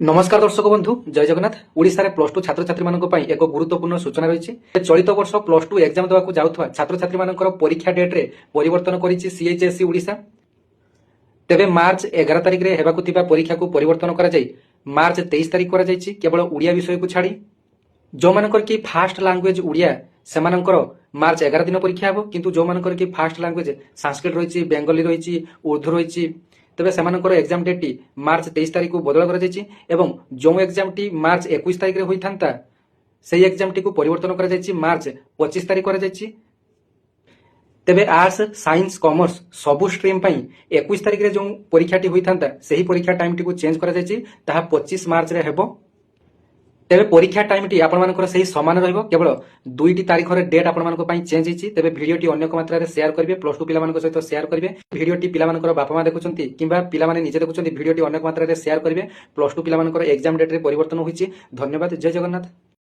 नमस्कार दर्शक बंधु जय जगन्नाथ। ओडिशा रे प्लस टू छात्र छात्री मानक पई एक गुरुत्वपूर्ण सूचना रही। चलित वर्ष प्लस टू एग्जाम देवाक जाउथवा छात्र छात्री मानकर परीक्षा डेट रे परिवर्तन करिछि सीएचएससी ओडिशा। तेबे मार्च 11 तारिख रे हेबाकु थिबा परीक्षा को परिवर्तन करा जाई मार्च 23 तारिख करा जाईछि केवल ओडिया विषय को छाड़ी। जो मानकर की फास्ट लैंग्वेज ओडिया से मानकर मार्च 11 दिन परीक्षा हेबो, किंतु जो मानकर की फास्ट लैंग्वेज संस्कृत रहिछि, बेंगली रहिछि, उर्दू रहिछि तेबे सेमानकर एग्जाम डेट टी मार्च 23 तारिख को बदल करा जाईछि एवं जो एग्जाम टी मार्च 21 तारिख रे होई थांता सेही एग्जाम टी को परिवर्तन करा जाईछि मार्च 25 तारिख करा जाईछि। तेबे आर्ट्स साइंस कॉमर्स सबु स्ट्रीम पई 21 तारिख रे जो परीक्षा टी होई थांता सेही परीक्षा टाइम टी को चेंज करा जाईछि ताहा 25 मार्च रे हेबो। तेबे परीक्षा टाइम टी आपण मानकर सही समान रहइबो, केवल दुईटी तारीख रे डेट आपण मानको पई चेंज हिची। तेबे वीडियो टी अन्य मात्रा रे शेयर करिवे, प्लस 2 पिला मानको सहित शेयर करिवे। वीडियो टी पिला मानकर बापा मा देखुचंती किबा पिला माने निजे देखुचंती, वीडियो टी अन्य मात्रा रे शेयर करिवे। प्लस 2 पिला मानकर एग्जाम डेट रे परिवर्तन होईची। धन्यवाद। जय जगन्नाथ।